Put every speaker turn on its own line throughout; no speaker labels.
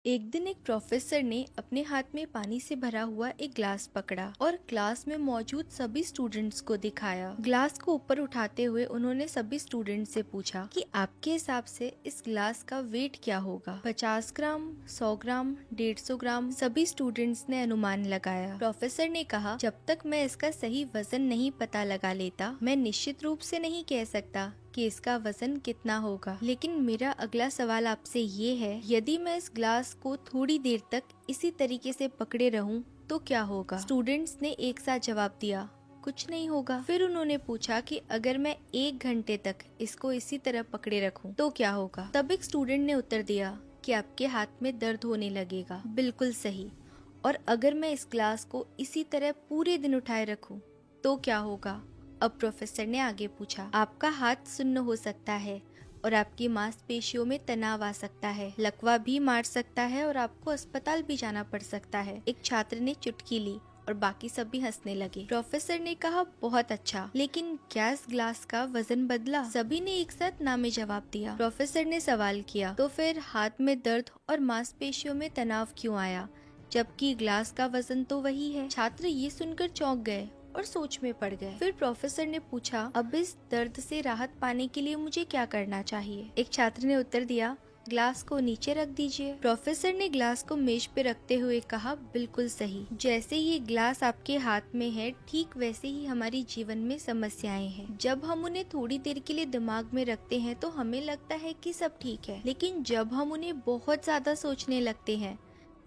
एक दिन एक प्रोफेसर ने अपने हाथ में पानी से भरा हुआ एक ग्लास पकड़ा और क्लास में मौजूद सभी स्टूडेंट्स को दिखाया। ग्लास को ऊपर उठाते हुए उन्होंने सभी स्टूडेंट्स से पूछा कि आपके हिसाब से इस ग्लास का वेट क्या होगा। 50 ग्राम, 100 ग्राम, 150 ग्राम। सभी स्टूडेंट्स ने अनुमान लगाया। प्रोफेसर ने कहा, जब तक मैं इसका सही वजन नहीं पता लगा लेता, मैं निश्चित रूप से नहीं कह सकता कि इसका वजन कितना होगा। लेकिन मेरा अगला सवाल आपसे ये है, यदि मैं इस ग्लास को थोड़ी देर तक इसी तरीके से पकड़े रहूं तो क्या होगा? स्टूडेंट्स ने एक साथ जवाब दिया, कुछ नहीं होगा। फिर उन्होंने पूछा कि अगर मैं 1 घंटे तक इसको इसी तरह पकड़े रखूं तो क्या होगा? तब एक स्टूडेंट ने उत्तर दिया कि आपके हाथ में दर्द होने लगेगा। बिल्कुल सही। और अगर मैं इस ग्लास को इसी तरह पूरे दिन उठाए रखूं तो क्या होगा? अब प्रोफेसर ने आगे पूछा, आपका हाथ सुन्न हो सकता है और आपकी मांसपेशियों में तनाव आ सकता है, लकवा भी मार सकता है और आपको अस्पताल भी जाना पड़ सकता है। एक छात्र ने चुटकी ली और बाकी सब भी हंसने लगे। प्रोफेसर ने कहा, बहुत अच्छा, लेकिन क्या इस ग्लास का वजन बदला? सभी ने एक साथ ना में जवाब दिया। प्रोफेसर ने सवाल किया, तो फिर हाथ में दर्द और मांसपेशियों में तनाव क्यों आया, जबकि ग्लास का वजन तो वही है? छात्र ये सुनकर चौंक गए और सोच में पड़ गए। फिर प्रोफेसर ने पूछा, अब इस दर्द से राहत पाने के लिए मुझे क्या करना चाहिए? एक छात्र ने उत्तर दिया, ग्लास को नीचे रख दीजिए। प्रोफेसर ने ग्लास को मेज पे रखते हुए कहा, बिल्कुल सही। जैसे ये ग्लास आपके हाथ में है, ठीक वैसे ही हमारी जीवन में समस्याएं हैं। जब हम उन्हें थोड़ी देर के लिए दिमाग में रखते हैं तो हमें लगता है कि सब ठीक है, लेकिन जब हम उन्हें बहुत ज्यादा सोचने लगते हैं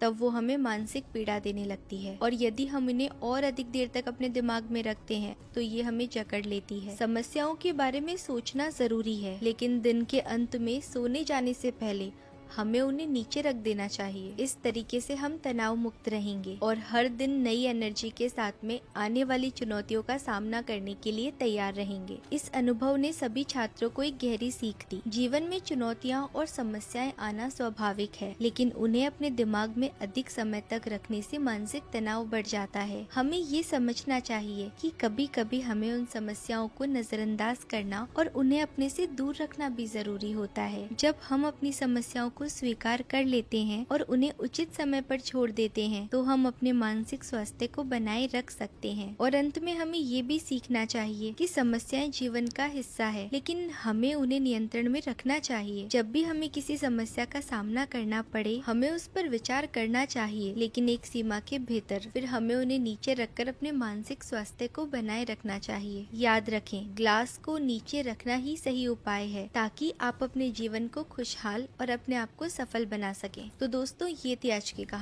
तब वो हमें मानसिक पीड़ा देने लगती है। और यदि हम इन्हें और अधिक देर तक अपने दिमाग में रखते हैं तो ये हमें जकड़ लेती है। समस्याओं के बारे में सोचना जरूरी है, लेकिन दिन के अंत में सोने जाने से पहले हमें उन्हें नीचे रख देना चाहिए। इस तरीके से हम तनाव मुक्त रहेंगे और हर दिन नई एनर्जी के साथ में आने वाली चुनौतियों का सामना करने के लिए तैयार रहेंगे। इस अनुभव ने सभी छात्रों को एक गहरी सीख दी। जीवन में चुनौतियां और समस्याएं आना स्वाभाविक है, लेकिन उन्हें अपने दिमाग में अधिक समय तक रखने से मानसिक तनाव बढ़ जाता है। हमें ये समझना चाहिए कि कभी कभी हमें उन समस्याओं को नजरअंदाज करना और उन्हें अपने से दूर रखना भी जरूरी होता है। जब हम अपनी समस्याओं को स्वीकार कर लेते हैं और उन्हें उचित समय पर छोड़ देते हैं तो हम अपने मानसिक स्वास्थ्य को बनाए रख सकते हैं। और अंत में हमें ये भी सीखना चाहिए कि समस्याएं जीवन का हिस्सा है, लेकिन हमें उन्हें नियंत्रण में रखना चाहिए। जब भी हमें किसी समस्या का सामना करना पड़े, हमें उस पर विचार करना चाहिए, लेकिन एक सीमा के भीतर। फिर हमें उन्हें नीचे रखकर अपने मानसिक स्वास्थ्य को बनाए रखना चाहिए। याद रखें, ग्लास को नीचे रखना ही सही उपाय है, ताकि आप अपने जीवन को खुशहाल और अपने आप को सफल बना सकें। तो दोस्तों, ये थी आज की कहानी।